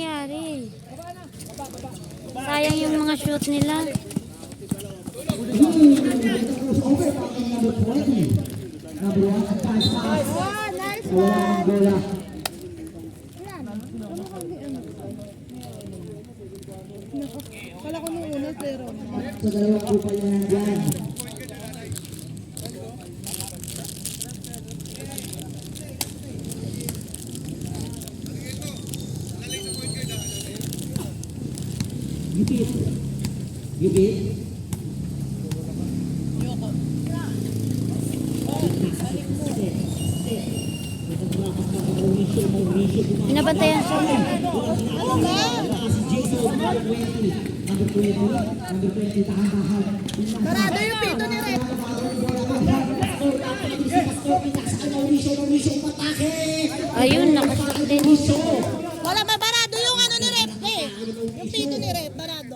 nangyari? Sayang yung mga shoot nila. Kala ko nung una pero sa dalawang kupal na nandyan. Gipit. Gipit. Binabantayan siya. Barado yung pito ni Red. Ayun, nakashoot din. Wala ba barado yung ano ni Red eh. Yung pito ni Red, barado.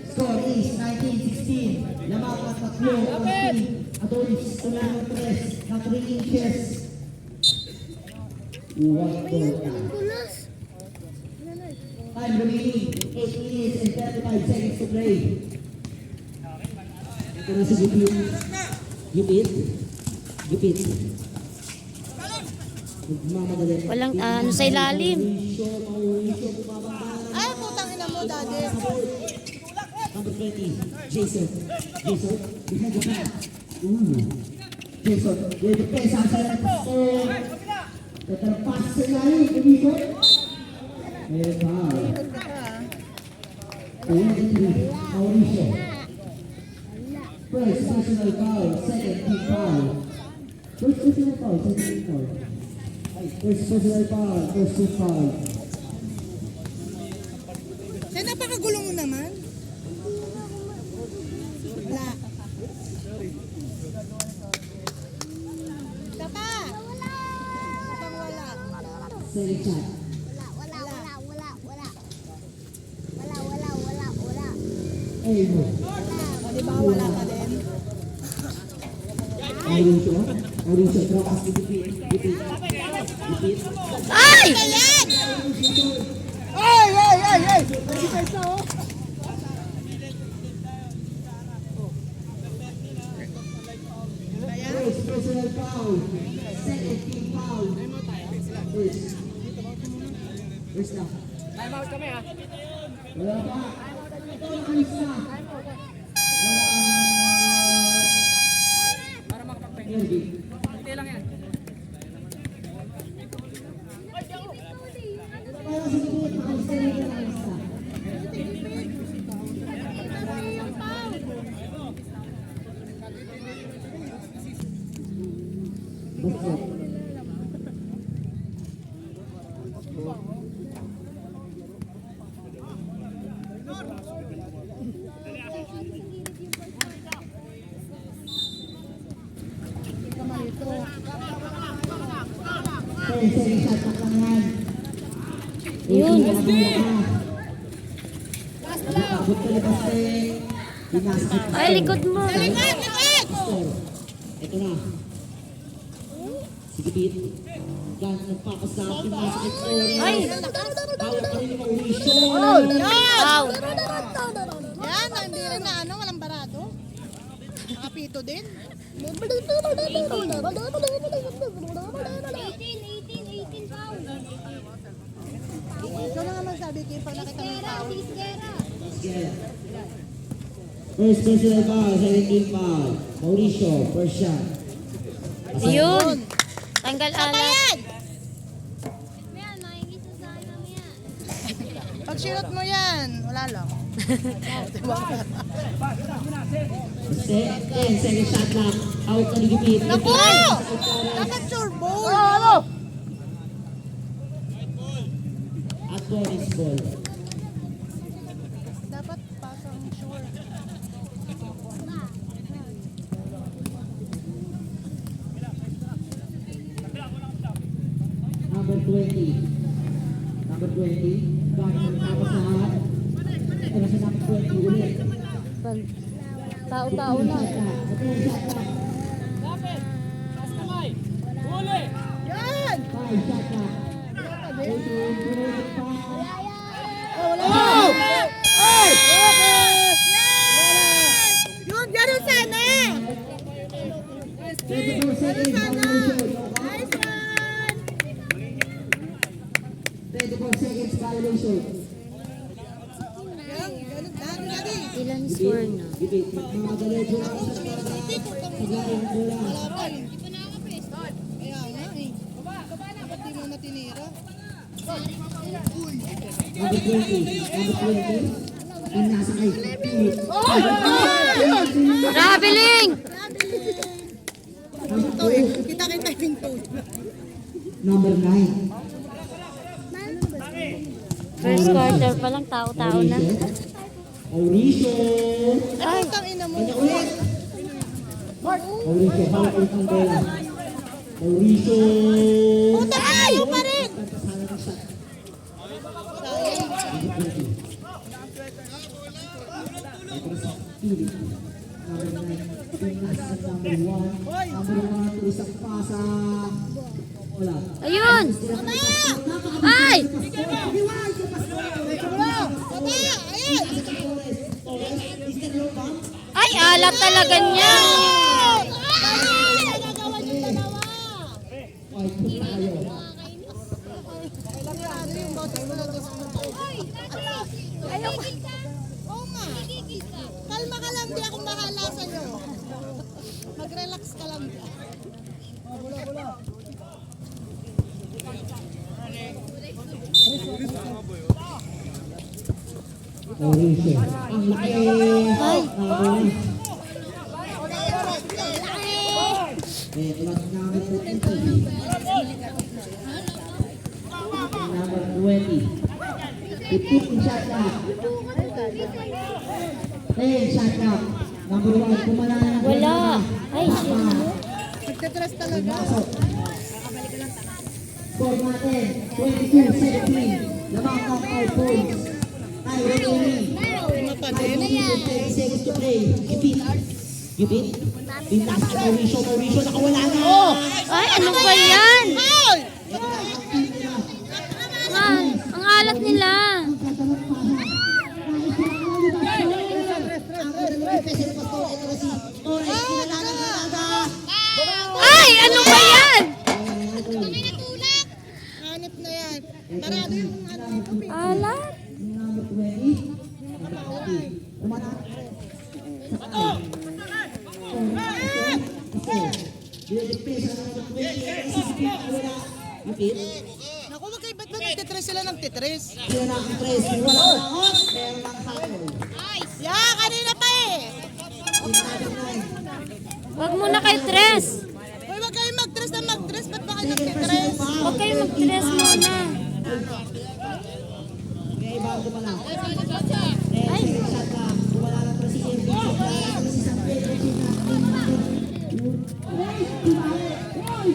Score is 19-16. Lamang at tatlo ang team. Atolis tulang ng 3 ng 3 inches. 1 Time remaining 8 minutes and 35 seconds to play. Ito na si Gupit. Gupit. Gupit. Magmamadali. Walang ano sa ilalim. Ay, putang ina mo, daddy. Number 20, Jason. Jason, behind the back. Jason, with the pace outside of the store. Tatampas sa ilalim, Jason. And foul. 23, Mauricio. First personal foul, second team foul. First personal foul, second team foul. First personal foul, first team foul. Kaya napakagulo mo naman. Wala. Tapa! Tapang wala. Second shot. Elmo. Di ba wala ka din? Mauricio. Mauricio, dropas ni Gupit. Gupit. Gupit. Ay! Ayan! Ay, ay, ay, ay! Kasi kayo, oh. First personal foul. Second team foul. First na. Time out kami ha. Wala pa. Ito ang alis na. Para makapagpeng. Energy. Kunti lang yan. Para sa Gupit, makalis na rin ang alis na. Basket. Second shot na kanahan. Yun. Nakabot ka ni Baste. Dinasket. Ay, likod mo. Likod! Likod! Ito na. Si Gupit. Gan nagpapas na ang pinasket. Ay! Bawal pa rin yung Mauricio. Wow! Yan, hindi rin na ano, walang barado. Nakapito din. 18 pounds. Ikaw na nga magsabi kayo pag nakita ng tao. First personal foul, second team foul. Mauricio, first shot. Yun. Tanggal alat. Ayan! Yan, makikita sa akin yan. Pag sinot mo yan, wala lang. Second shot lang. Out na ni Gupit. Naku! Dapat sure ball. At bonus ball. Dapat pasang sure. Number 20. Number 20. Bakit nagtapas na hat? Ito na si number 20 ulit. Tao-tao na. Ito yung shot lang. 24 seconds, violation. Nice one! 24 seconds, violation. Yan, ganun. Dali. Ilan score na? Gipit, mga galedyo lang sa paglaing bola. Wala pa eh. Kaya nga eh. Ba't di mo na tinira? Number 20, yung nasa kay Philip. Traveling! Ito eh. Kita-kita yung to. Number 9. First quarter pa lang, tao-tao na. Mauricio. Ay, tang ina mo. Mauricio, hawak ulit ang bola. Mauricio. Puta ka! Ayaw pa rin! Sana ng shot. Sayang. Philip. Number 9. Yung nasa number 1. Number 1, isang pasa. Wala. Ayun! Ay! Ay, alat talaga niya! Nagagawa niyo dalawa! Ay, puta kayo. Ano yung bote mo na gusto mo? Ayaw ko. Oo nga. Kalma ka lang, di ako bahala sa'yo. Mag-relax ka lang. Mauricio. Ang laki. Ay. Plus number 20. Number 20. 15 shot clock. 10 shot clock. Number 1, kumala na. Wala. Ay, shit. Nagtatras talaga. Pasok. Score natin, 22-17. Lamang ng 5 points. Time remaining. Lima pa din. 10 seconds to play. Gipit. Gipit. Bintas ka Mauricio. Mauricio, nakawala na. Ay, ano ba yan? Hoy! Ang alat nila. Ay, ano ba yan? Hanip na yan. Marado yung ano. Alat? Number 20. Kumana. Dinidipesa na number 20. Wala. Gipit. Naku, magkaiba't ba nagtitres sila ng titres? Sila na ang 3. Wala na ako. Meron lang hako. Yeah, kanina pa eh. Number 9. Wag muna kay Tres. Uy, wag kayong mag-tres na mag-tres. Ba't ba kayo nagtitres? Huwag kayo mag-tres muna. May ibang ko pala. Ay! Wala lang pa si Emily. Si San Pedro. Ay!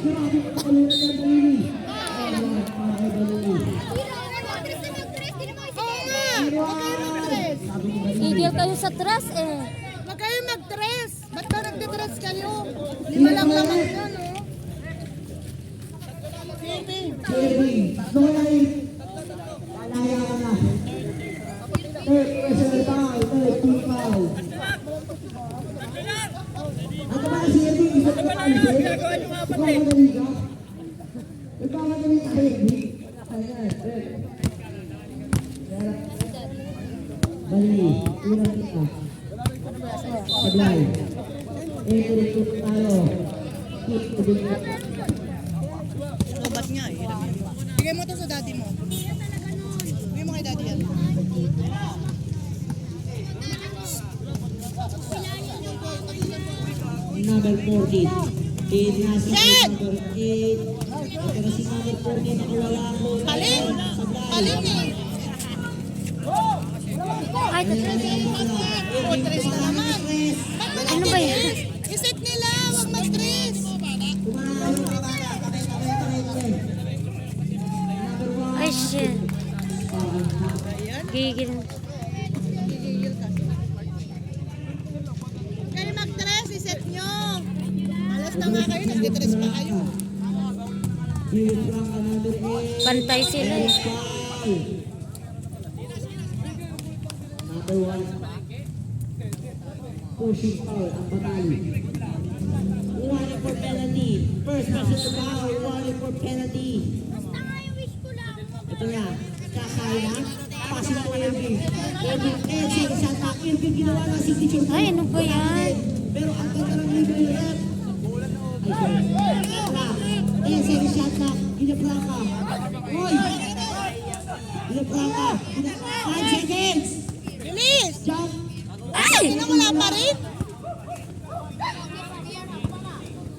Grabe ka kalunan ng Balili. Ay, Balili. Oo nga. Wag kayong mag-tres. Tigil kayo sa Tres eh. Wag kayong mag-tres. Ba't ba nagtitres kayo? Lima lang naman yun, oh. Erwin. Tatlo na rin. Palaya ka na. Third personal foul. Third team foul. Ano ba si Erwin? Isa ka pa. Nagmamadali ka? Nagmamadali tayo. Balili. Unang kita. Sablay. Entry to tayo. Keep to the net. Sobat nga eh. Bigay mo to sa daddy mo. Bigay mo kay daddy yan. Number 14. Nasa number 8. Pero si number 14 nakawala ang bola. Paling! Paling eh. Ay, Tres na naman. Ba't ba Ano ba yan? nagtitres? Isit nila, wag mag-tres. ay shit. Gigil. Gigigil ka. Kayo mag-tres, iset nyo. Alas na nga kayo, nagtitres pa kayo. Pantay sila eh. Number 1. Pushing foul ang batali. Warning for penalty. First personal foul. Warning for penalty. Basta nga yung wish ko lang. Ito na. Kakaya na. Pasok po Irving. Irving. And second shot na. Irving ginawa na signature. Ay, ano ba yan? Pero ang ganda ng libre yung rep. Ay, second shot na. Ginapraka. Uy! Ginapraka. 5 seconds. Bilis! Jump. Ay! Sino wala pa rin?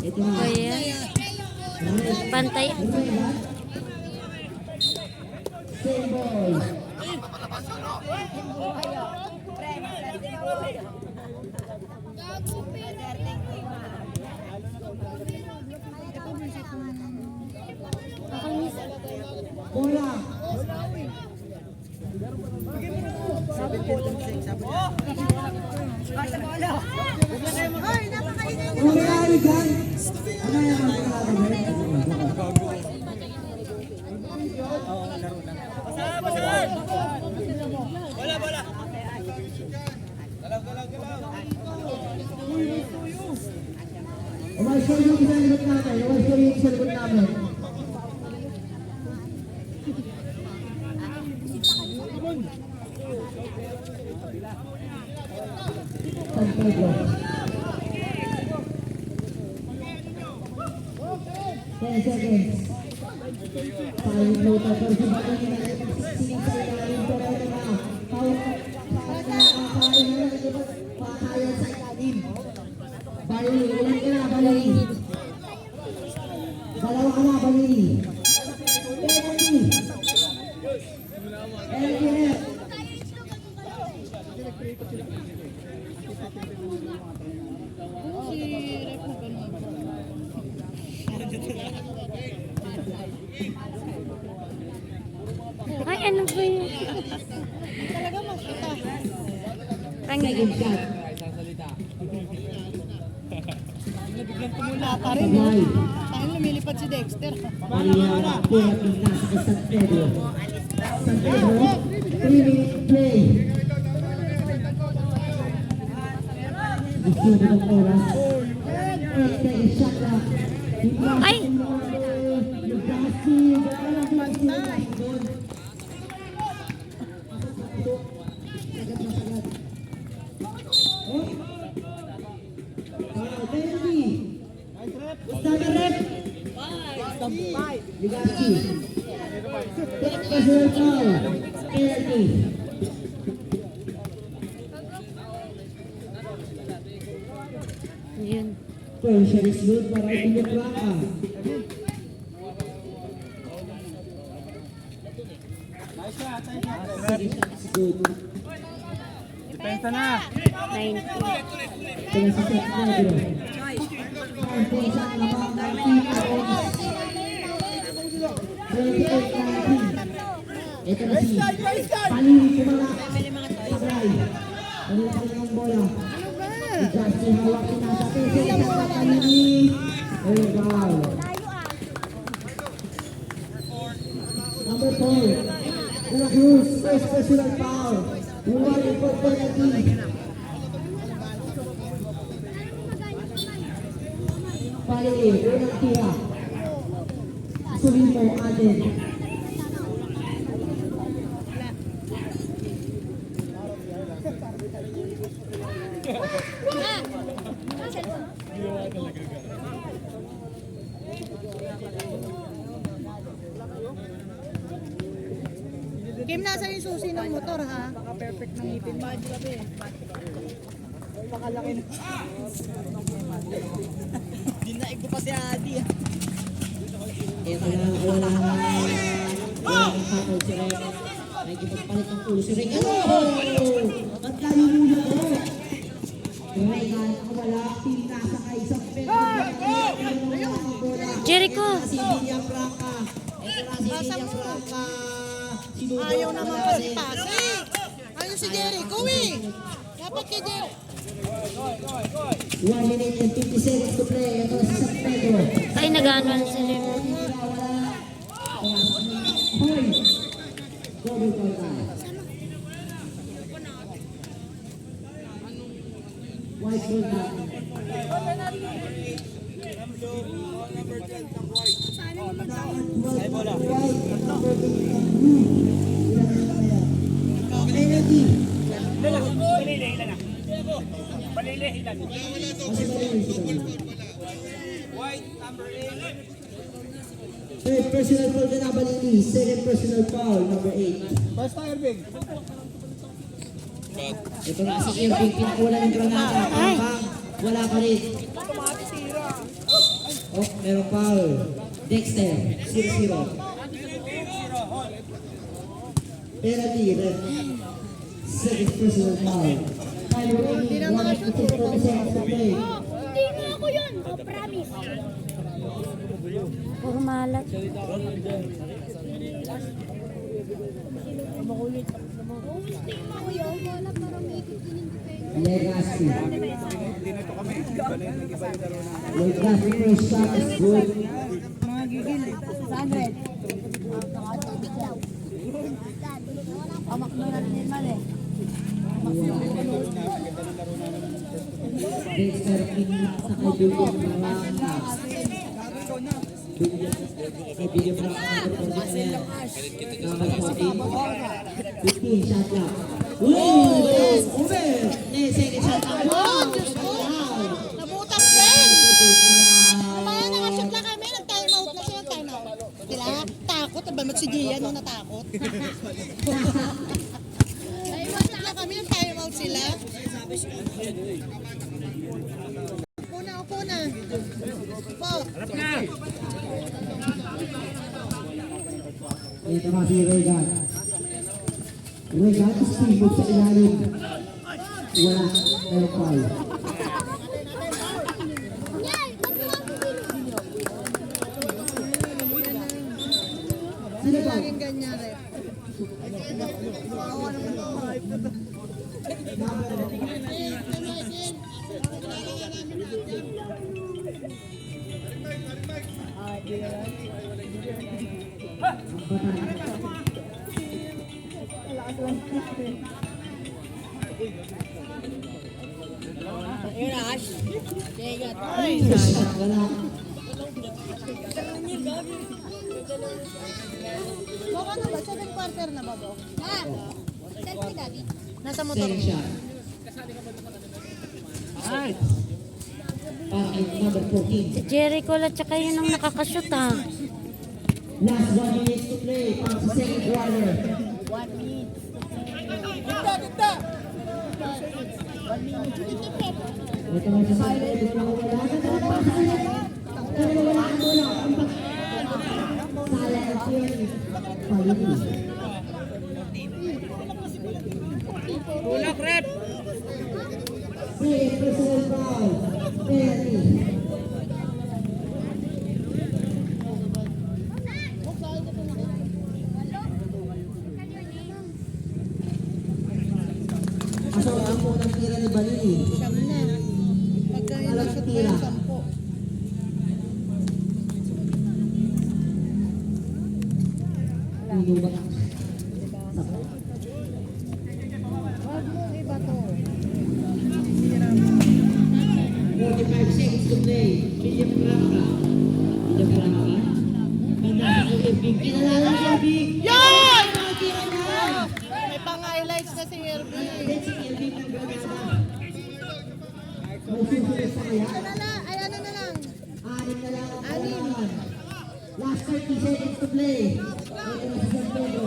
Ito Ano na. ba yan? Pantay. Same ball. Bola. Hoy, napakaingay na. Kung may ari dyan, ano yung mga pagkakagawin? Umayos ko yung isang likod namin. Umayos ko yung isang likod namin. San Pedro. 10 seconds. Paling nota pero si Bato nila ay pagsisingin sa ilalim. Pero ito na. Pakayan sa ilalim. Bali, ulan ka na, Bali. Dalawa ka na, Bali. Penalty. Penalty rep. Ay, ano ba yan? Talaga makita. Second shot. Wala pa rin, no? Sabay. Tayo lumilipad si Dexter. Maria Purating nasa kay San Pedro. San Pedro, 3-minute play. Gusto mo ng oras. Second shot na. Ay! Ligasi. Personal foul. Penalty. Yun. Pressure is good para Pinapraka. Good. Depensa na. 90. Kaya si San Pedro. Ang pusa na mga ito na si Palili Kumala. Sabay. Kanila pa rin ang bola. Si Justin hawak na sa piso. Sa Palili. There you go. Number 4. De La Cruz. First personal foul. Warning for penalty. Palili. Unang tira. Sulimo atin. Kim, nasa yung susi ng motor, ha? Perfect ng ngipin mo. Pakalaki na. Dinaig ko pa si Adi. Ito na, wala kang patol si Ren. May ipagpalit ng ulo si Ren. Oh! Ba't nalululo ko? Ren, wala. Pinasakay sa pera. Jericho! Si Villa Franca. Ito na si Villa Franca. Sinudo. Ayaw naman kasi pasi. Ayaw si Jericho, eh. Dapat kay Jericho. 1 minute and 50 seconds to play. Ito si San Pedro. Ay, nag-ano sila. Hoy! Double call tayo. White ball na. Ay, bola. White, number 8 ang blue. Penalty. Kasi White, number 8. third personal foul ka na Balili. Second personal foul, number 8. Basta Irving. Ito na si Irving, pinakawala ng granada. Bang, wala pa rin. Oh, meron foul. Dexter, 0-0. Penalty, red. Second personal foul. Time remaining, 1 minute and 40 seconds to play. Hindi mo ako yun. Oh, promise. Puro malat. Hindi mo ako yun. Wala parang may ikot din yung defense. Legacy. Legacy first shot is good. Dexter pinit sa kaibigan ng Rangka. Kaibigan ng Rangka na yan. Number 14. 15 shot clock. Woo! Over! Second shot clock. Oh, Diyos ko. Nabutas din. Kaya nakashot lang kami, nag-time out na siya, time out. Sila, takot, ba si Gia no natakot? Ay, wala lang kami, nag-time out sila. Upo na. Upo. Ito na si Regan. Regan is pivot sa ilalim. Wala. Meron foul. Sino ba? Laging ganyan rin. Wala. Baka na ba? Second quarter na ba, Bok? Selfie, Daddy. Nasa motor Second mo. shot. Para kay number 14. Si Jericho at saka yun ang nakakashoot ha. Last 1 minute to play. Para sa second quarter. Ito na siya sa ito na wala. Wala ang bola. Sala at yun. Paliti. Tulak, rep. Second personal foul. Penalty. Aso ang unang tira ni Balini. Siyam na. Pagka yun ang shoot mo yung 10. Hindi ba? Huwag mo iba to. 45 seconds to play. William Franca. William Franca. Ganda sa Irving. Kinalala si Irving. Yan! May pang-highlights na si Irving. Si Irving ang granada. Magsusunod sa kaya. Ano na? Ay, ano na lang? 6 na lang ang kailangan. Last 30 seconds to play. Ito na si San Pedro.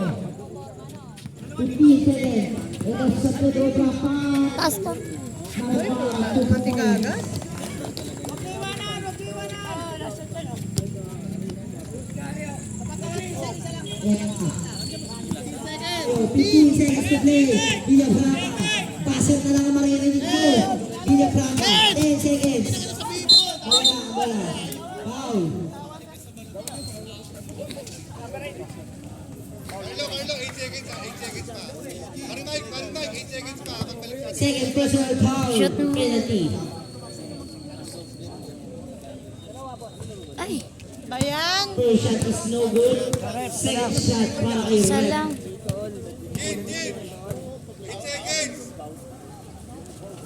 15 seconds. Ito si San Pedro. Drop out. Taas to. Mati kaagad? Ito na. 15 seconds to play. William Franca. Passer na lang ang maririnig ko. William Franca. 10 seconds. Wala. Foul. Second personal foul. Shoot mo. Penalty. Ay, Bayan! First shot is no good. Second shot para kay isa Red. lang.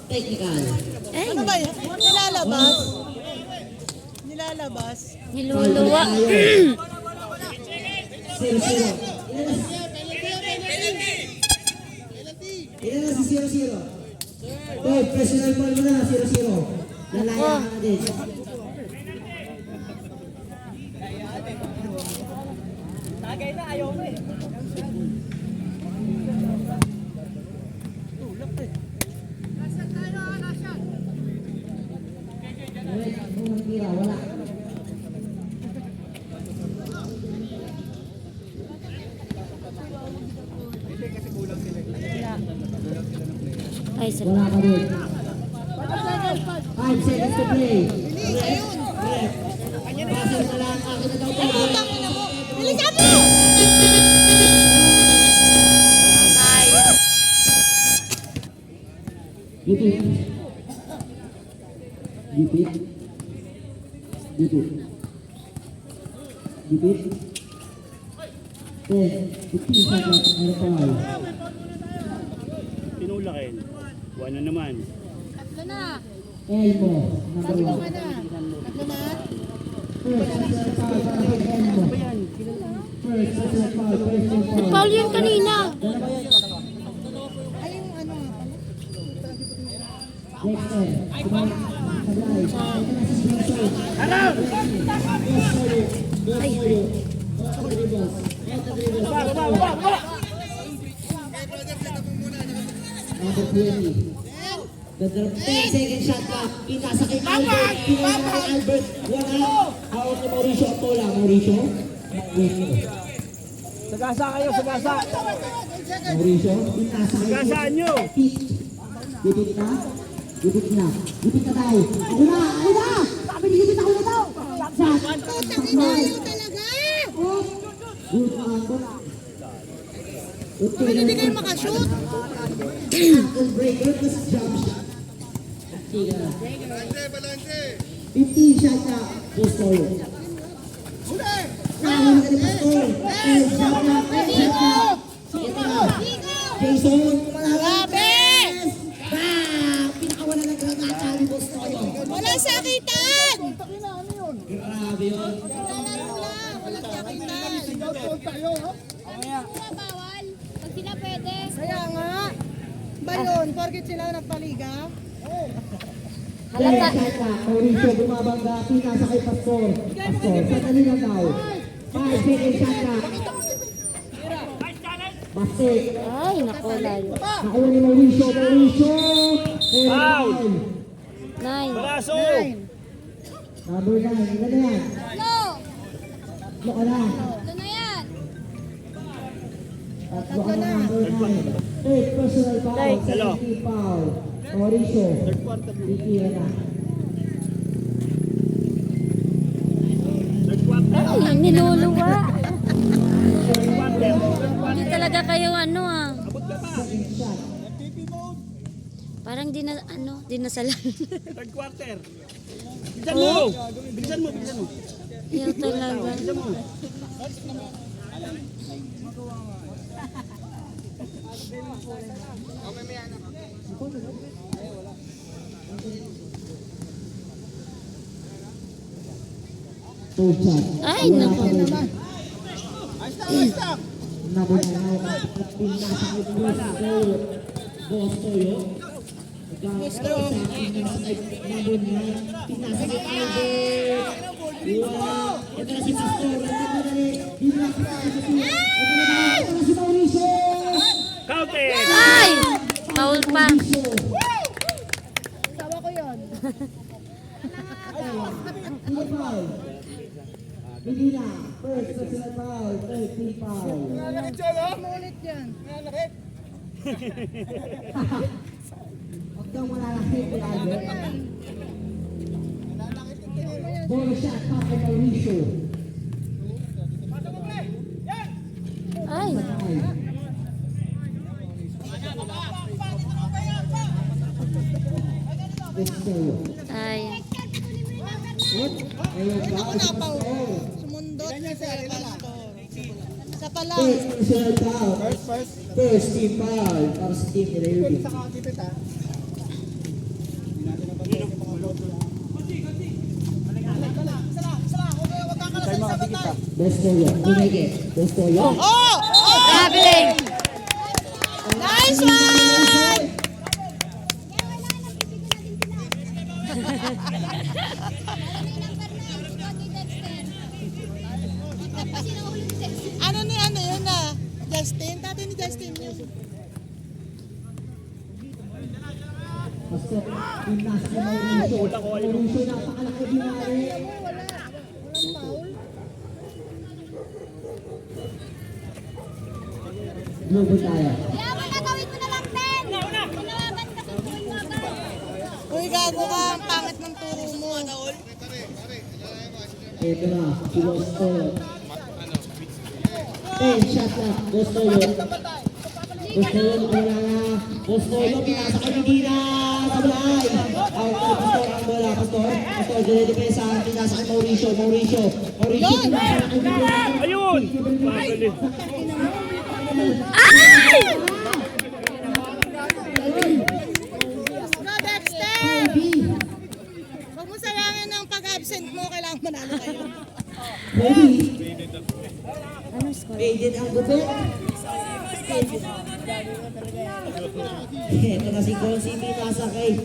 Technical. Ay, Ano ba yan? Nilalabas? lalabas. Niluluwa. 0-0. Ilan na si 0-0? Oh, personal ball mo na, 0-0. Lalaya ka na din. Tagay na, ayaw mo eh. Buong tira, wala. Ay, Wala salamat. ka din. 5 seconds to play. Ref. Pasal na lang, akin na daw po. Bilisan mo! Gipit. Gipit. Gipit. Gipit. 10, 15 seconds. Ano pa? Tinulakin. Buwan na naman. Tatlo na. Elmo. Number 1. Tatlo na? First, personal foul para kay Elmo. First, personal foul. First, team foul. Paul yun kanina. Ay, yung ano nga pala. Next time. Sablay. Ito na si Spencer. Harap! Ay. Dribbles. Ito dribbles. Baba! Number 20. The 10 second shot clock. Pinasa kay Albert. Pinasa kay Albert. Wala. Hawak ni Mauricio Otola. Mauricio. Sagasa kayo, sagasa! Mauricio. Pinasa kay Sagasaan nyo! Gipit na. Gipit na. Gipit na daw. Ako na. Ako na. Sabi ni Gipit ako na daw. Shot. Putang ina yun talaga! Good angle. Bakit hindi kayo makashoot? Ankle breaker plus jump shot. Sige na. 15 shot na. Just solo. Naman ka ni Pastor. Shot na. Shot na. Ito na. Jason. Grabe! Pinakawala ng granata ni Pastor. Walang sakitan! Grabe yun. Lalaro lang, walang sakitan. Sila bawal. Pag sila pwede. Kaya nga. Ba yun? Porkit sila nagpaliga? Halata. Mauricio bumabangga. Pinasa kay Pastor. Pastor. Sandali lang daw. 5 second shot na. Basik. Ay, naku, layo. Nakuha ni Mauricio. Mauricio. Foul. 9. Braso! Number 9. Ilan na yan? Tatlo. Tatlo ka na. Tatlo na yan. Tatlo ka na. Number 9. Third personal foul. Hello. Second team foul. Mauricio. Titira na. Ay, niluluwa. Hindi talaga kayo ano ah. Second shot. Parang di na, ano, dinasalan. Third quarter. Bilisan mo! Bilisan mo, bilisan mo. Ayaw talaga. Bilisan mo. Third shot. Ay, Wala naku. pa rin. Number 9. At pinasa kay Bostoyo. Bostoyo. Bostoyo. Number 9. Pinasa kay Albert. Wala. Ito na si Pastor. Dito na pinasa si Ito na si Mauricio. Counted! Ay! Paul pa. Mauricio. Sawa ko yun. Team foul. Medina. First personal foul. Third team foul. Umulit yan. Huwag kang malalakit kay Albert. Bonus shot pa kay Mauricio. Ay, Ay. Bostoyo. ay. Ayun ba? Ako na pa. Sumundot si Sir Pastor. Isa pa lang. First personal foul. First team foul. Para sa team nila Irving. Boss Toyo. Bumeke. Boss Toyo. Oh! Traveling! Nice one! Ano yun na? Justin? Tatay ni Justin yun. Basta yung nasa si Mauricio. Mauricio, napakalaki binari. Global tayo. Yaman na, gawin mo na lang, Ben! Pinawagan ka sa tuwing wagan. Uy, gago ka. Ang pangit ng turo mo. Ito na, si Boss Toyo. 10 shot na, Boss Toyo. Boss Toyo, wala na. Boss Toyo, pinasa ka ni Dina. Sablay. Ang Pastor, ang bola. Pastor, dinidepensa. Pinasa kay Mauricio. Mauricio, pinasa kay Dina. Ayun! Magaling. Go, Dexter! Huwag mo sayangin ng pag-absent mo. Kailangan manalo kayo. Ready? Anong score? Faded ang gupit. Ito na si Consi pinasa kay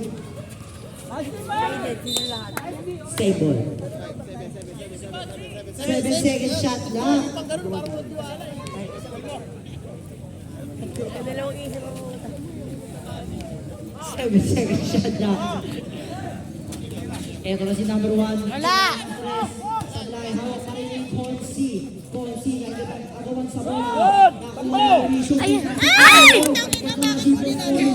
Stable. 7 second shot lang. 7 second shot lang. Ito na si number 1. Wala! Sablay, hawak pa rin yung Consi. Consi, nagagawan sa bola. Nakuha ni shooting. Ay! Tangina, bakit mo dinalo?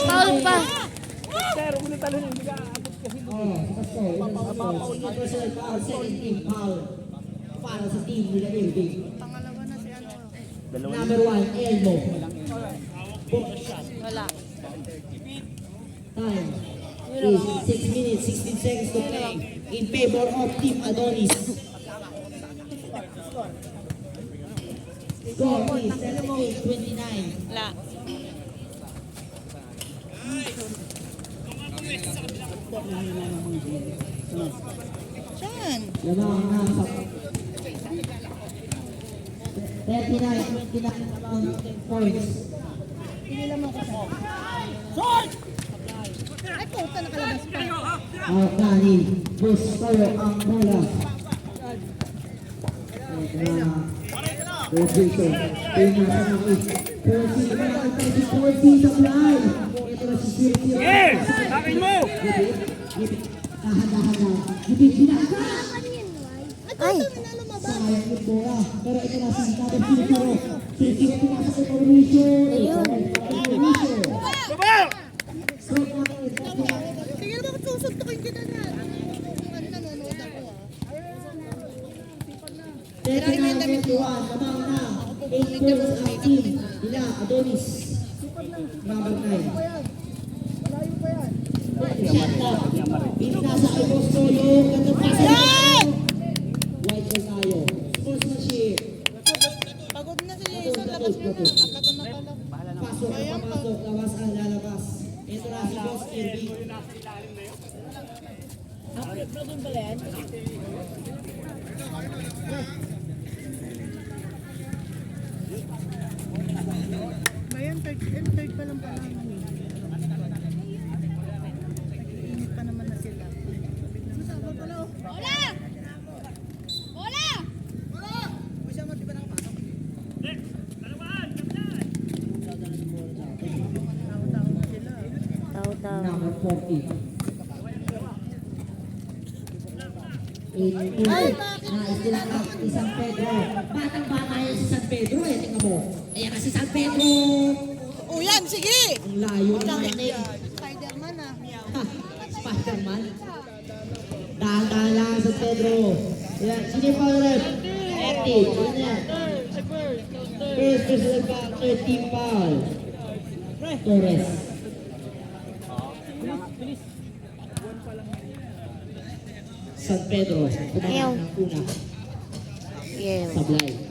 Foul pa. Sir, huwag mo na talunin. Hindi ka aabot kasi. Second team foul. Para sa team nila Irving. Pangalawa na si ano. Number 1, Elmo. Wala. Time is 6 minutes, 16 seconds to play in favor of Team Adonis. Score is 78-29. Wala. Saan? Lamang na sa 39-29 points. Ay, puta, nakalabas pa. Out na ni Boss Toyo ang bola. Rodrigo, pinasa ng 8. Percy, nakakita si Percy sa fly. Ito na si Sirki. Yes! Akin mo! Dahan-dahan na. Gipit, binasa! Ay, puta, na lumabas. Sayang yung bola. Pero ito na si Nader Sirkiro. Sirkiro, pinasa kay Mauricio. Mauricio. Baba! Stroke na kayo. Sige na, bakit susuntukin kita na? Ano, nanonood ako ah. 39-21, lamang na. 8 points ang team nila, Adonis. Number 9. Shot na. Pinasa kay Boss Toyo. Gandang pasa. White ball tayo. Sportsmanship. Pagod na si Jason, labas mo na. Apat na pala. Pasok ang papasok. Labas ang lalabas. Ito na si Boss Kirby. Bayan, third pa lang pala. Init pa naman na sila. Masama pala oh. Bola! Bola! Tao-tao na sila. Tao-tao. Number 40. 8 Nais nila ang San Pedro. Batang-bata yan si San Pedro eh. Tingnan mo. Ayan na si San Pedro. Oh, yan, sige! Ang layo ng ating Spider-Man ah. Spider-Man. Dahan-dahan lang San Pedro. Ayan, sino yung foul rep? Active. Ayan yan. First personal foul, third team foul. Torres. San Pedro. Ayaw. Kumain ng una. Yeah. Sablay.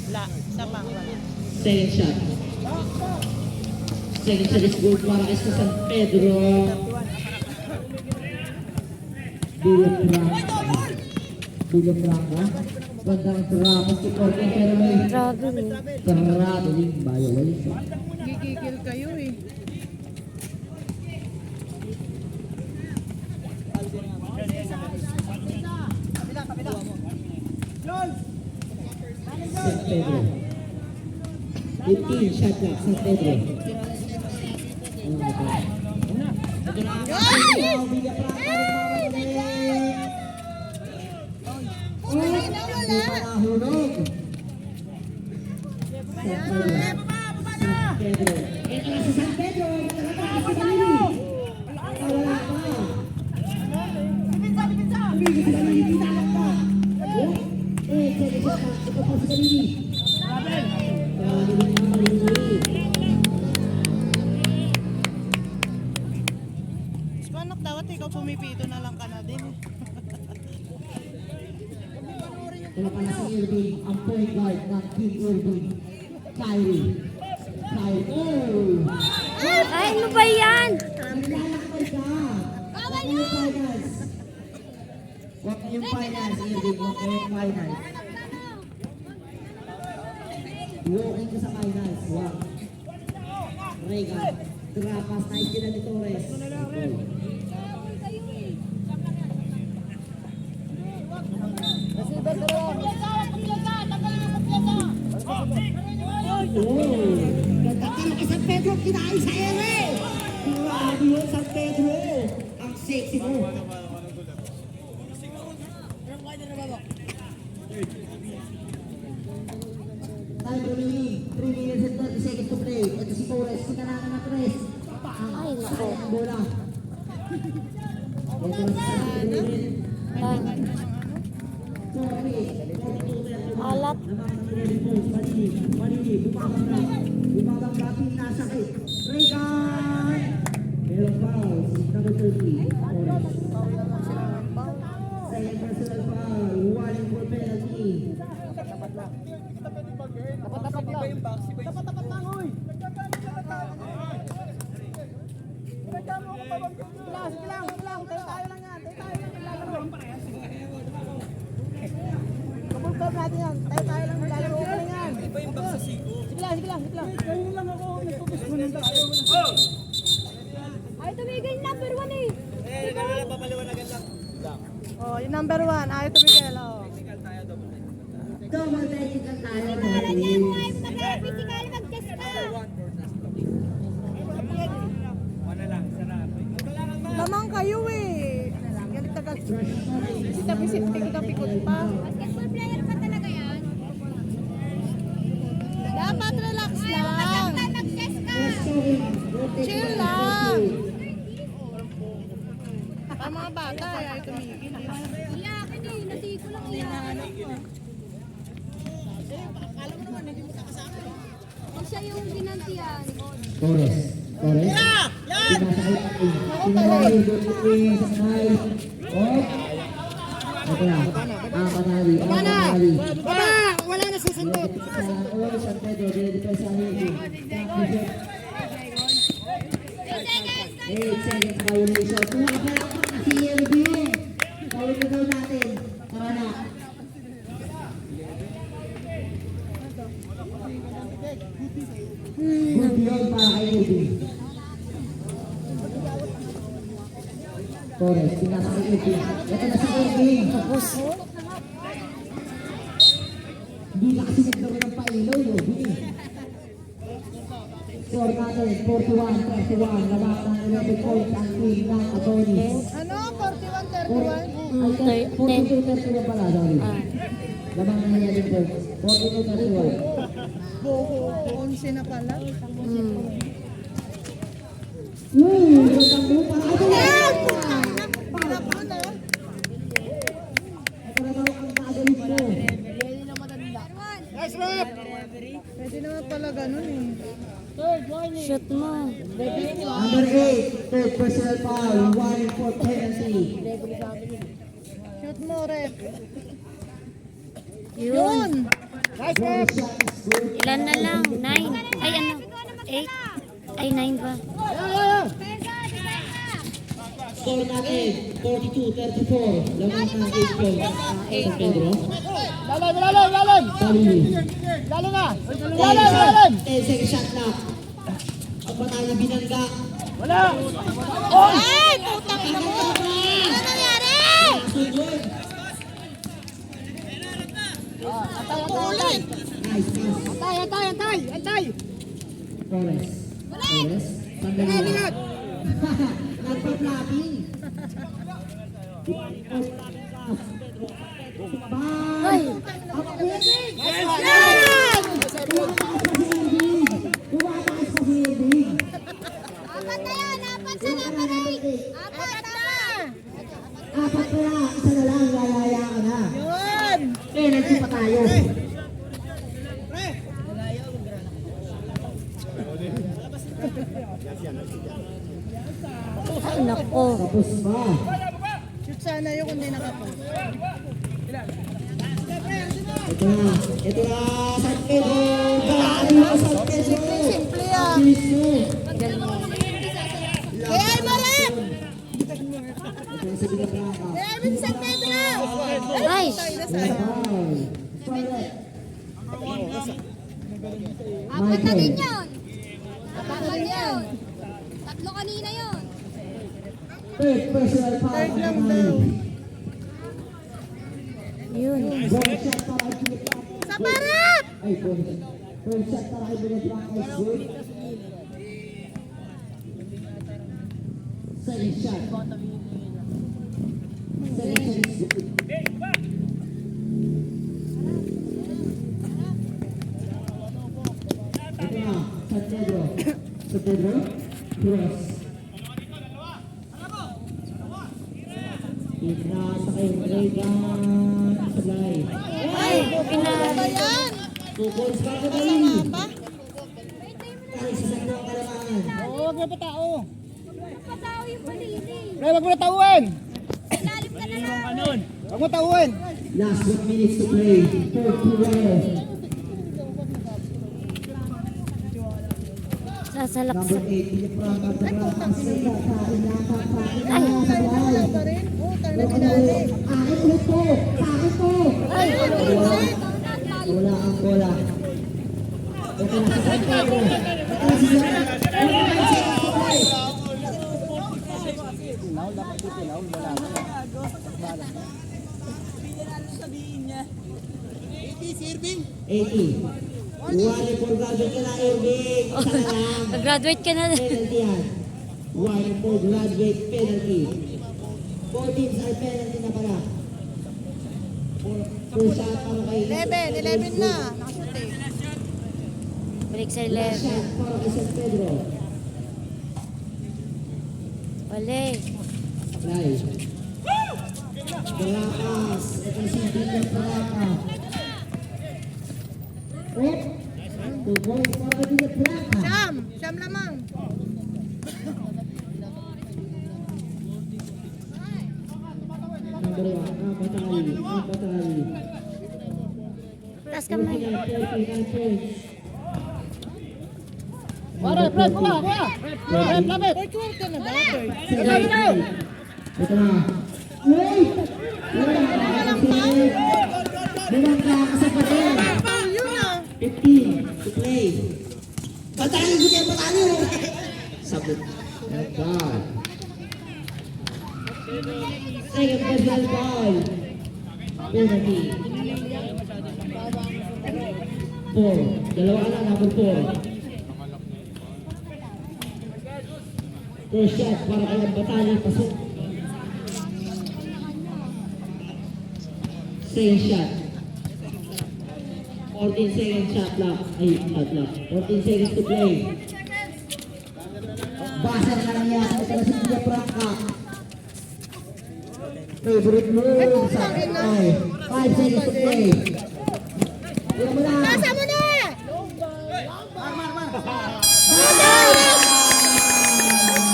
Wala, sama wala. Second shot. Second shot is good para kay San Pedro. Billy Franco. Bandang drama si Corky pero may Travel eh. traveling violation. Gigigil kayo eh. San Pedro. 15 shot clock, San Pedro. Hulog. San Pedro. Ito na si San Pedro. Nakatakas si Dalili. Wala pa. Bigyan si Dalili. Tinalak pa. Check it out. Ito po si Dalili. Anak, dapat ikaw pumipito na lang ka na din. Wala pala si Irving, ang point guard ng King Irving. Kyrie. Oh! Ay, ano ba yan? Nilalakad ka! Huwag yung finals. Huwag yung finals, Irving. Huwag yung finals. Walking ka sa finals. Huwag. Regan. Trapas. Nice sila ni Torres. Ganda ka lang kay San Pedro, kinain sa ere! Grabe yun, San Pedro! Ang sexy mo! Time remaining, 3 minutes and 30 seconds to play. Ito si Torres, sinanana ng Torres. Ay, nako. Ang bola. Ito na si San Pedro rin. Alat. Manili, bumabangga, pinasakit. Regan! Meron foul, number 30. Second personal foul, one for penalty. Tapat lang, hoy. Sige lang. Tayo lang yan. Kapag natin yan. Tayo lang. Lalaro ko lang yan. Iba yung bag sa siko. Sige lang. Kayo lang ako. Nagpupus mo nang tayo. Ay, tumigil number 1 eh. Papaliwanagan lang. Oh, yung number 1, ayaw tumigil. Oh. Double technical tayo. Parang yan mo ay mag-physical mag-test ka. Lamang kayo eh. Galit tagal. Sitapisit, pikot pa. Basketball player pa talaga yan. Dapat relax lang. Mag-test ka. Chill lang. Ang mga bata ayaw tumigil. Iyakin eh. Natiko lang iyakin. Kung siya yung ginantiyan. Torres. Pinasakit. Ito na. Panali. Wala na susundot. San Pedro, depensa ni 8 seconds violation. Tumakapalakpak na si Irving. Paulit na daw natin. Tara na. Good yun para kay Irving. Torres, pinasa kay Irving. Ito na si Irving. Tapos. Hindi na kasi naglaro ng pailaw, Irving. Score natin, 41-31. Labak ng 11 points ang team ng Adonis. Ano? 41-31? Ay, 42-31 pala, sorry. Labak ng 11 points. 42-31. Boho, 11 na pala. Rotang buo para Adonis! Para pa na. Ito na daw ang Adonis mo. Pwede naman pala ganun eh. Shoot mo. Number 8, third personal foul, 1 for penalty. Shoot mo, rep. Yun. Bonus shot is good. Ilan na lang? 9? Ay, ano? 8? Ay, 9 ba? Score natin, 42-34. Lamang na 8 points. San Pedro. Lalim! Pali. Lalo na! 10 second shot clock. Ang batali binangga. Wala! Ay, putang ina mo! Ano nangyari? Sugod. Ulit! Nice pass. Antay! Torres. Torres. Sandali. Nagpa-flapping. Ay, Yan! Tumataas pa si Edwin. Apat na yan! Apat na! Apat na! Apat na lang. Isa na lang. Lalaya ka na. Yun! Penalty pa tayo. ay nako. Tapos ba? Shoot sana yun kung di nakapost. Ito na. Ito na. San Pedro. Galing mo San Pedro. Simple ah. Bilis mo. Kaya ay marap! Ito na si Bigabraca. Kaya ay min San Pedro! Nice. Apat na din yun! Apat na yun! Tatlo kanina yun! Third personal foul. Third lang daw. Yun. Bonus shot para kay Bigabraca. Sa marap! Ay, bonus. Third shot para kay Bigabraca is good. Second shot. Second shot is good. Ito na, San Pedro. San Pedro. Cross. Itinasa kay Regan Sablay. Ay, pinali. Ano yan? 2 points para kay Dali. Kasama? Kaya sa sakto ang kalamangan. Oo, huwag mo patao. Patao yung balili! Pre, huwag mo na tauin! Lalim ka na lang! Huwag mo tauin! Last 1 minutes to play. Third quarter. Sasalak Number sa... 8, Philip Franca, Tabraka, Sega, Kain na, Kain na, Ay. Sablay. Wala pa rin? Putang na Akin kinali. ulit po! Akin po! Ay, Wala ang bola. Ito na si San Pedro. Ito na si San Pedro. Irving. 80. Wale for graduate ka na, Irving. Isa na lang. nag-graduate ka na. Penalty yan. Wale for graduate penalty. 14 ay penalty na pala. First shot para kay... 11 na. Nakashoot eh. Balik sa Last 11. shot para kay San Pedro. Wale. Live. Barakas. Ito si Billy Baraca. Oh! 2 points para kay Billy Baraca. Siyam lamang. Number 1, Abatali. Taas kamay. 49 points. Pare, Fred, kuha! Fred, lapit! Third quarter na ba? Ito na. Uy! Binangga ka sa patin. Foul yun ah. 15 to play. Batali ko kayo, batali! Sabot. Ball. Second personal ball. Penalty. 4. Dalawa ka na, number 4. First shot para kay Batali, pasok. Second shot. 14 seconds shot clock. Ay, shot clock. 14 seconds to play. Basa na lang yan. Ito na si Pia Franca. Favorite move sa ay. 5 seconds to play. Tira mo lang. Pasa mo na!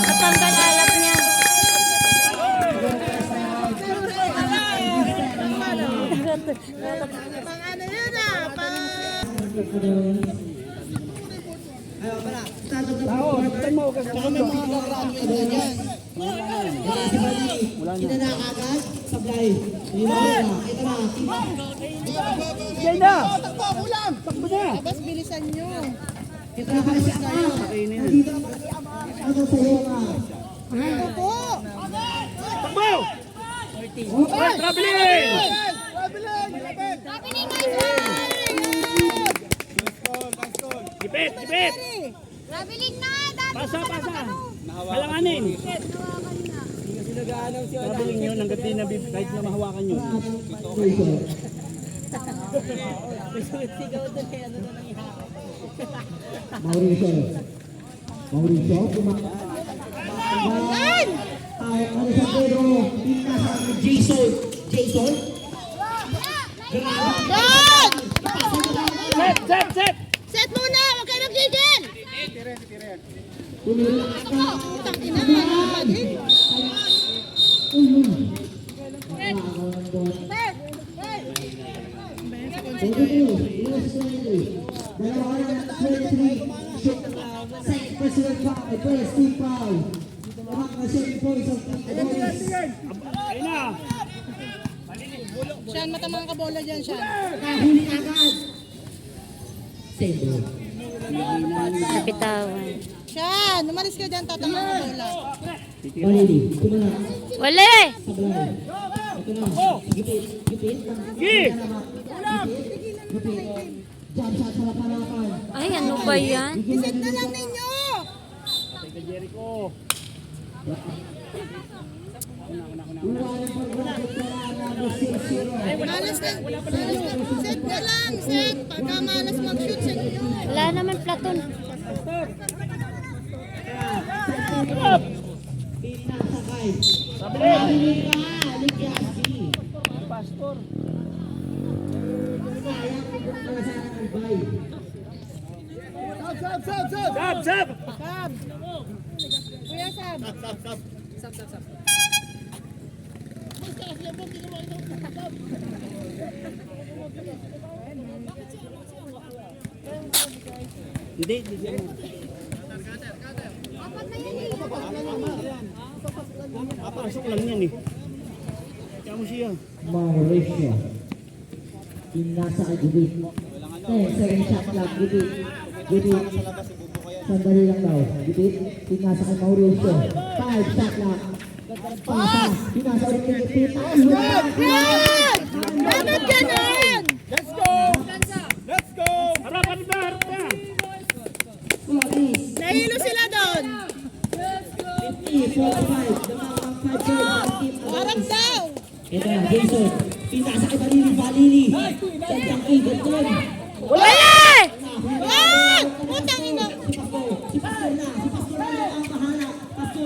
Natanggal alap niya. Pang ano yun ah? Tao, tignan mo, kasi Saka may mga kagraduate na dyan. Ito si Bali. Kinana agad. Sablay. Rebound na. Ito na. Sige na! Takbo na! Abas, bilisan nyo. Ito na pala si Ama. Nandito na pala si Ama. Ano sa'yo, Ama? Opo. Takbo! Traveling! Traveling, nice one! Gipit! Gipit! Traveling na! Dapat Pasa! Halanganin! Traveling yun hanggat di nabib kahit na mahawakan yun. Mauricio, ano sa Pedro, pinasa ni Jason. Yan! Set! Set muna! Huwag kayo magigil! Tumulong ka. Utang ina, ano pa din? Ayun na! Siyan, matamang ka bola dyan, Siyan. Napitawan. Siyan, umalis ka dyan, tatamang ka bola. Wale! Gi! Ay, ano ba yan? Isit na lang ninyo! Teka, Jericho. Malas ka. Set na lang, set. Pagka malas mag-shoot, set nyo. Wala naman platon. Pastor. Sab! Sab! Kuya Sab. Hindi siya. Papasok lang yan eh. Kaya mo siya. Mauricio. Pinasa kay Gubit. Second shot lang, Gubit. Sandali lang daw. Gubit, pinasa kay Mauricio. 5 shot lang. Pasa, pinasa ulit kay Gubit. Yan! Dapat ganun! Let's go! Harap na! Nahilo sila doon! 50-45. Harap daw! Ito na, Jason. Pinasa kay Valili. Sandang igot doon. Wale! Yan! Utang ina! Si Pastor na ang mahanap. Pastor.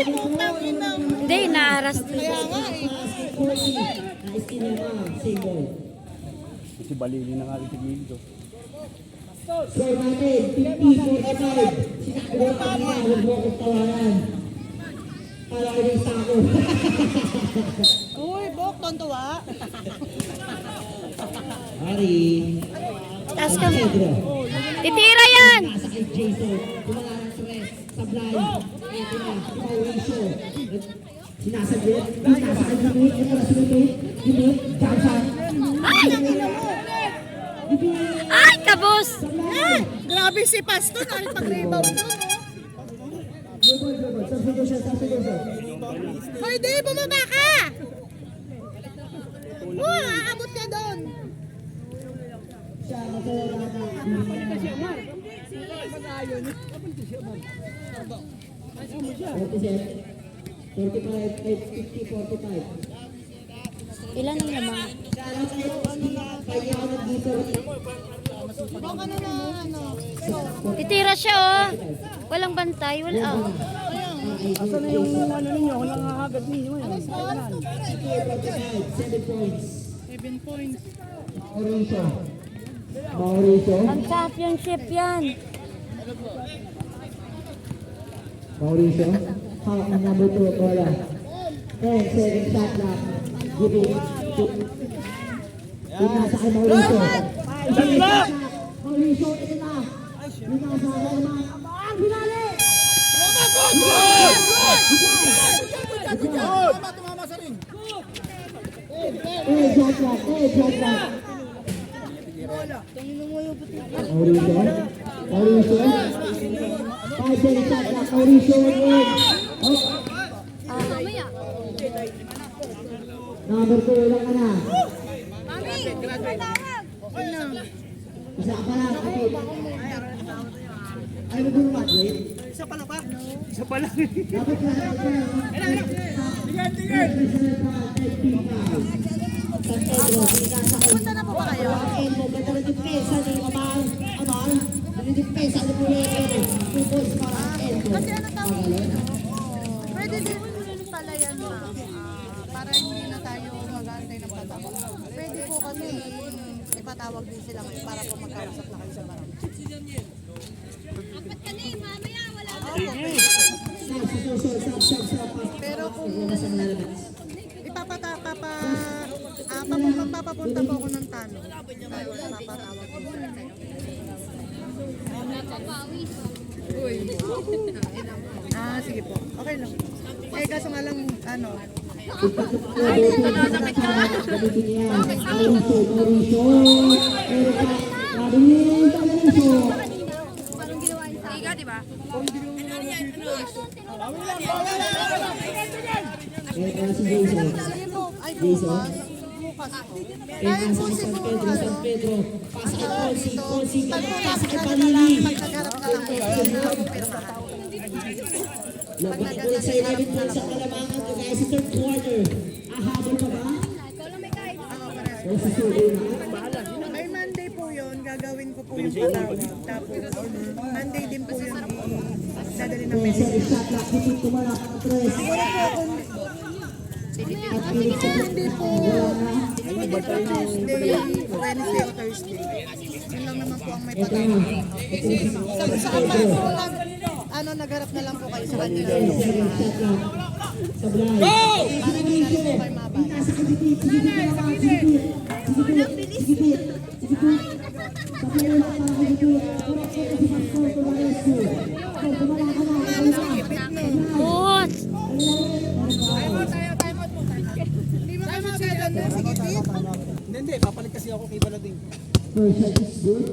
Utang ina! Hindi, naaras. Kaya nga eh. Nais kinema, single. Si Balili na nga rin tigil ito. Score natin, 50-45. Sinabi ko kanina, huwag mo akong tawanan. Para ko rin sa ako. Uy, Bok, tontuwa. Hari. Taas ka mo. Pedro. Titira yan! Nasa kay Jason. Tumala ng stress. Sablay. Ito na, si Mauricio. Sinasaglit. Pinasa kay Gimit. Ito na si Gimit. Gimit. Johnson. Ay, kabos! Yan! Grabe si Pastor, nalit pag-rebound doon, oh. Hoy, di, bumaba ka! Aabot ka doon. Ilan ang lamang? Baka na na, ano. Titira siya, oh. Walang bantay, wala, oh. Asan na yung ano ninyo? Walang hagad ninyo. 7 points. Mauricio. Ang championship yan. Mauricio. Hawak ng number 2, bola. 10 seconds shot lang. Gibi. Pinasa kay Mauricio. Mauricio, ito na. Pinasa kay naman. Ang binali! Tumama sa ring. Shot lock. Mauricio. 5 seconds shot lock. Mauricio again. Mamaya. Number 2, ilang ka na? Mami, tawag. Isa ka pa lang, kapit. Ay, mag-graduate? Isa pa lang. Dapat graduate ka lang. Tigil. San Pedro, Punta na po ba kayo? Elmo, ganda na depensa ni Amal. Yung depensa ni Pulero. 2 points para Elmo. Kasi ano tawag dito? Pwede din pala yan ma. Para hindi na tayo mag-aantay ng patawag. Pwede po kami ipatawag din sila para po magkausap na kayo sa barang. Apat ka na eh, mamaya wala ka. Pero kung magpapapunta po ako ng tanong, papatawag ko sila. Papawis. Sige po. Okay lang. Eh, kaso nga lang, ano, Parang ginawa niya sa akin. Diba? sige po, ay bukas. Bukas po. Kahit po siguro, San Pedro, pasa kay Consi, pag-ulas pasa kay na Panili. lang, pag-nagarap na lang po, pirmahan. Labas ulit sa 11 points sa Kalamangan, kagaya sa third quarter. Ahabol pa ba? Ikaw lang may kahit. O susuloy na? May Monday po yun, gagawin ko po yung patawag. Tapos, Monday din po yun, dadali ng Kaya sa shot lock, hipit tumalak ang tres. siguro po kung At pilit sa hindi po, hindi po Tuesday, Wednesday o Thursday. Yun lang naman po ang may ito patawag. na. Ito na Sa kapal po lang, ano, nagarap na lang po kayo sa kanila. second shot lock. Sablay. Para hindi na rin po kayo mabay. Nasa kagipit, sigipit na lang, sigipit. Sigipit. Sablay lang para kagipit. Kurap ko si Pastor Tomarescu. Kaya tumala ka na. Put! Hindi mo kayo magkailan na, sige, Pete. Hindi. Papalit kasi ako kay Balading. First shot is good.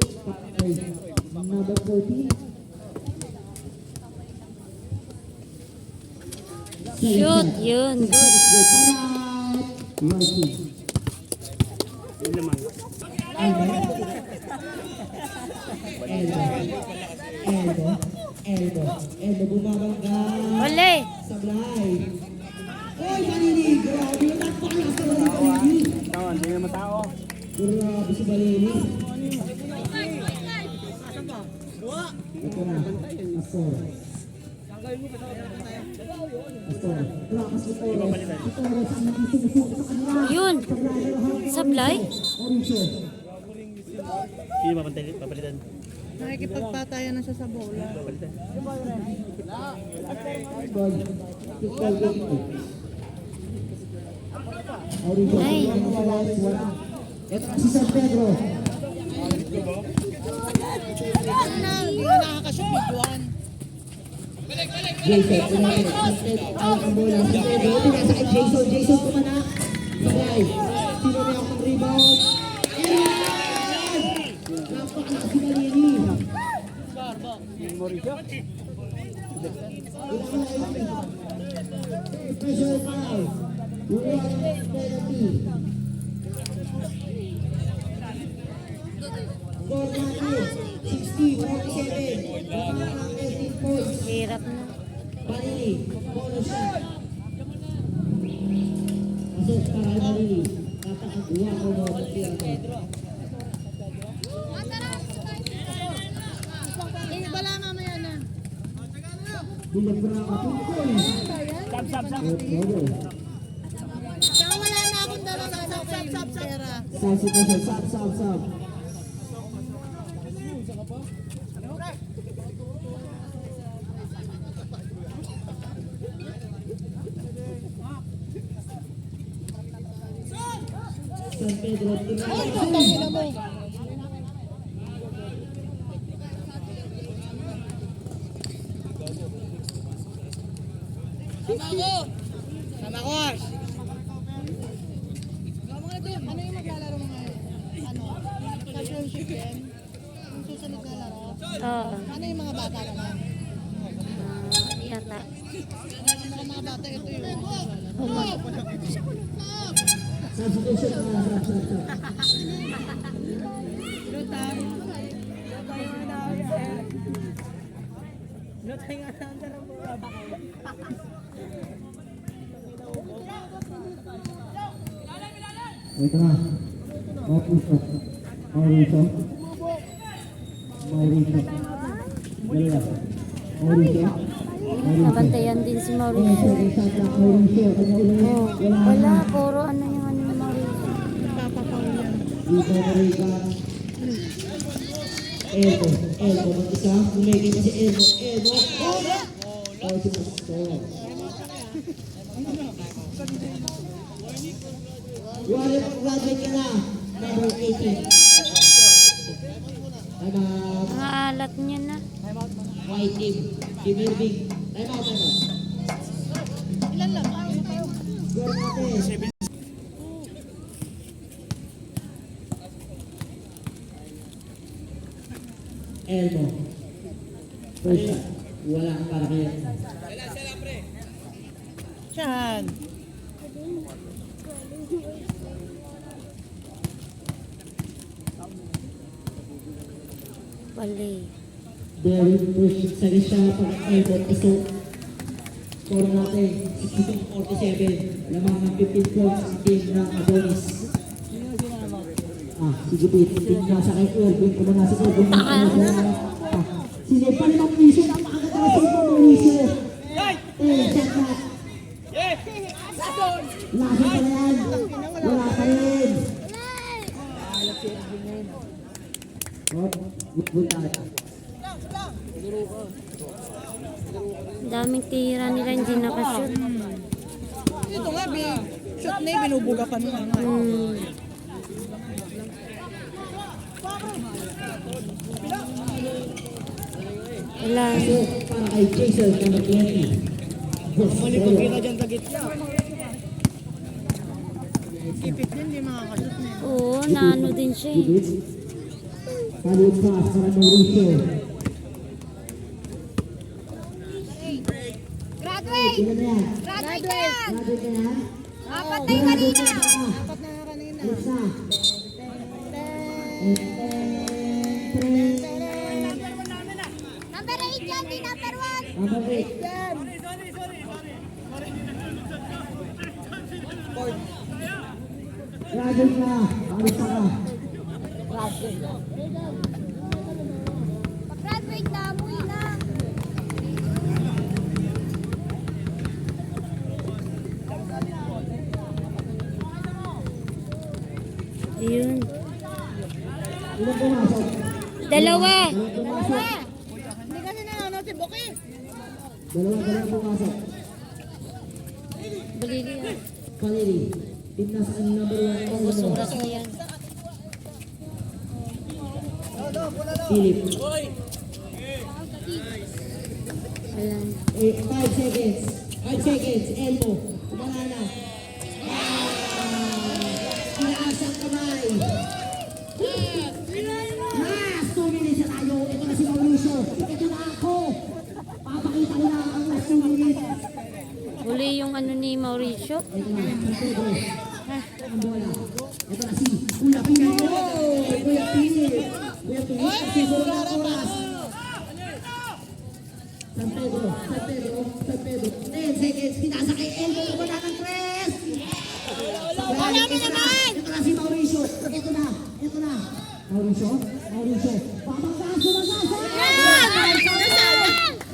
Okay. Number 14. Shoot, yun. Yun naman. Elbo, bumabangga. Wala Sablay. Uy, Balili! Grabe, napakalas ka naman ni Balili. Tama, hindi naman tao. Grabe si Balili. Ito na, Astor. Astor. Lakas ni Torres. Si Torres ang nagsusuko sa kanila. Yun. Sablay? Mauricio. Sino papalitan? Nakikipagpatayan na siya sa bola. Papalitan. Mauricio. Ay. Wala. Ito na si San Pedro. Hindi na nakakashoot ni Juan. Jason, kumain. San Pedro, awak ang bola. San Pedro, pinasa kay Jason. Jason kumana. Sabay. Sino na yung rebound? Ayan! Napakalakas si Balili. Special foul. One penalty. Score natin, 60-47. Kamalang 18 points. Hirap na. Balili, bonus shot. Pasok para kay Balili. Tatakaguha ko mo ang tira ko. Bala mamaya na. Bilang ko na ang atungkol. Saka wala na akong dala ng pera. Sabi ko siya, sab. San Pedro, Tangina mo. Ano yung maglalaro mo ngayon? Ano? Championship yan? Yung susunod na laro? Oo. Ano yung mga bata naman? Yata. Mga bata ito yung Substitution na. Ito na. Mauricio. Mauricio. Mauricio. Dalawa. Mauricio. Nabantayan din si Mauricio. Mauricio. Oh, wala. Puro ano yung ano ni Mauricio. Dito Marica. Elmo. Elmo. Mag-isa. Kumigil pa si Elmo. Elmo. Oh, si Mauricio. Wala mag-graduate ka na. Number 18. Time out. Mga alat niya na. White team. Team Irving. Time out. ilan lang? Score natin. Elmo. First shot. Wala para kayo. Yan. Bali. Derek push sa siya pag elbow iso. Score natin 62-47. Lamang ng 15 points ang team ng Adonis. Sige Pete. Team niya sa kay Irving. Kung na si Irving. Sinipal ng piso. Napakaganda na sa Mauricio. Shot na. Lasan pa na yan. Wala pa rin. Good tayo. Daming tira nila hindi nakashoot. Ito nga, big. Shot na yung binubuga pa nung ano. Wala. So, para kay Jason, number 20. Malikot kita dyan sa gitna. Ipit din, di makakashoot na. Oo, naano din siya eh. Salut pass para Mauricio. Graduate! Ilan na yan? Graduate ka yan! Graduate ka na? Apat na yung kanina! Apat na nga kanina. Isa. Number 8 yan, di number 1! Number 8. Graduate na. Alis ka. Pag-graduate na, umuwi na! Ayun. Ilan pumasok? Dalawa. Ilan pumasok? Hindi kasi na ano si Boki. Dalawa pumasok. Balili yan. Panili. Team na sa number 1. Oras na yan. Philip. Wala. 5 seconds. 5 seconds. Elmo. Wala na. Tinaas ang kamay. Last 2 minutes na tayo. Ito na si Mauricio. Ito na ako. Papakita ko na ang last 2 minutes. Huli yung ano ni Mauricio. Ito na. Pedro. Ang bola. Ito na si Kuya Pino. Kuya Pino. Kuya Pino. Siguro na ang oras. San Pedro. 10 seconds. Pinasa kay Elmo. Wala ng 3. Wala naman! Ito na si Mauricio. Ito na. Mauricio. Pabanggas.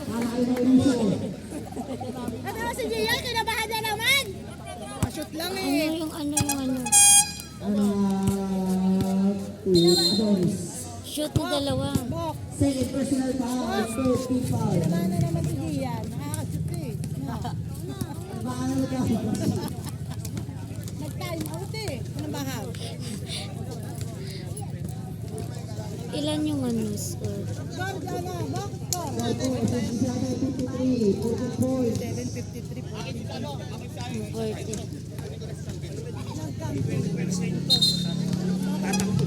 Para kay Mauricio. Ito na si Gian, kinabahan na naman! Shoot lang Ano eh. yung ano. Adonis. Shoot na dalawa. Second personal foul. First team foul. Kinabahan na naman si Gian. Nakakashoot eh. Paano ka? Nag-time out eh. Kinabahan. Ilan yung ano score? Guard, ano? Box score. 53, 44 points. 7:50 53 po. 40.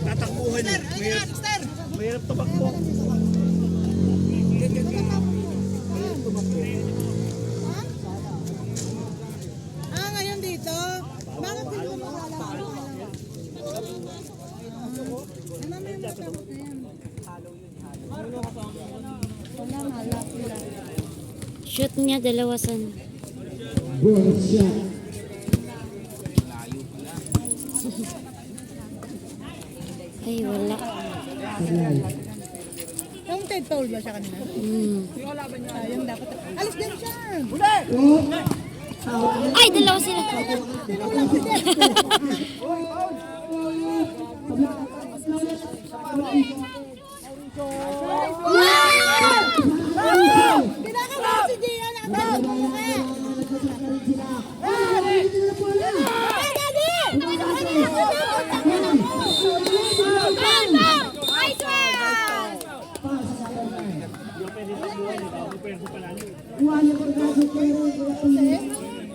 Tatakbuhan eh. Mahirap tumakbo. Ngayon dito? Bakit dito mo Shoot niya, dalawasan. Good shot. Ay, wala. Sablay. Yung Ted foul ba siya kanina? Sayang dapat. Alis din siya! Ay, dalawa sila. Kinakabahan si Gian!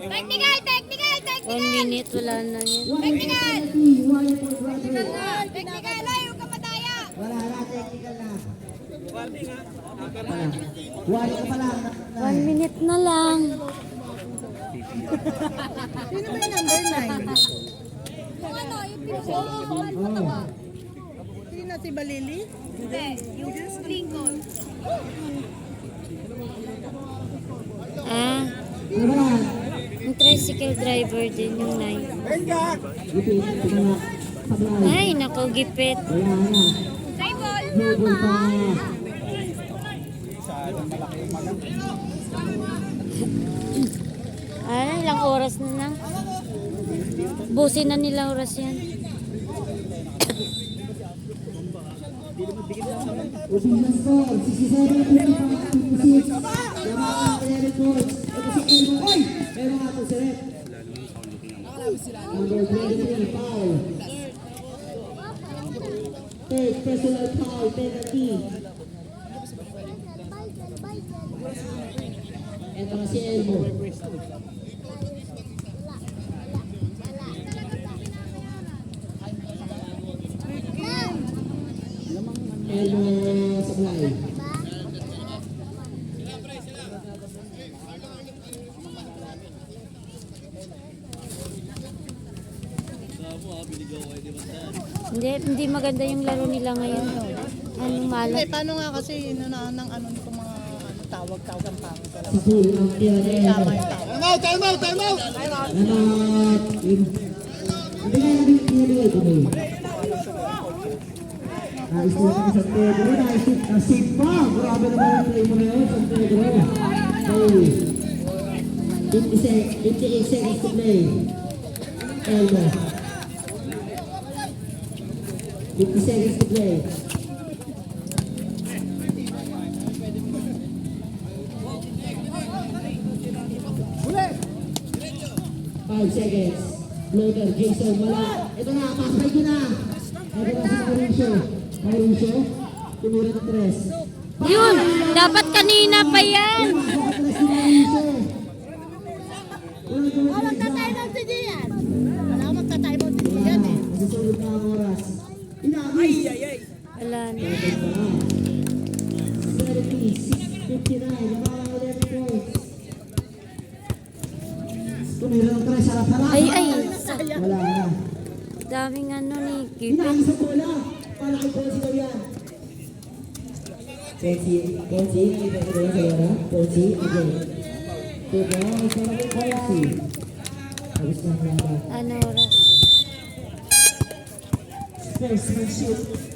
Technical, technical, 1 minute, wala na yan. technical. Technical, ay, huwag ka madaya. Wala na, technical na. Wala ka pala. 1 minute na lang. Sino ba yung number 9? Yung ano, yung pinag-uupuan mo to ba? Sino si Balili? Hindi, yung Lincoln. Ah, yung tricycle driver din, yung 9. Ay, nako, gipit. Try ball. Ay, ilang oras na lang. Busin na nila oras yan. Official score, 67-55. Yamaha 11 points. Ito si Elmo. Oy! Meron nga ito si Rep. Number 23, foul. Third personal foul, penalty. Ito na si Elmo. Elmo Sablay. Hindi maganda yung laro nila ngayon. Anong Hindi, malat? paano nga kasi ng ano nito mga tawag-tawag ang pangit. Sa pool ang tira ni Elmo. Tama yung tawag. Time out! Namat. Hindi nga nabigay ko ba yun? Nais mo ka San Pedro. Nasip pa. Grabe naman yung play mo na yun, San Pedro. Okay. 58 seconds to play. Elmo. 50 seconds to play. Five seconds. Floater, Jason, wala. Ito na, pasay ko na. Ito na si Mauricio. Mauricio, tumira ng tres. Yun! Dapat kanina pa yan! Magta-time out si Gian! Wala akong magta-time out si Gian eh. Nasusulog na ang oras. Inabis. Wala na. 76-59. Nabala 11 points. Tumira ng tres. Harap-harap. Ay! Wala na. Daming ano ni Gipit. Inaayos sa bola. Para kay Ponzi daw yan. Ponzi, nakita ko daw sa bola. Ponzi, again. Diba? Sarap yung Ponzi. Ayos na ang laban. Ano oras? First, shoot.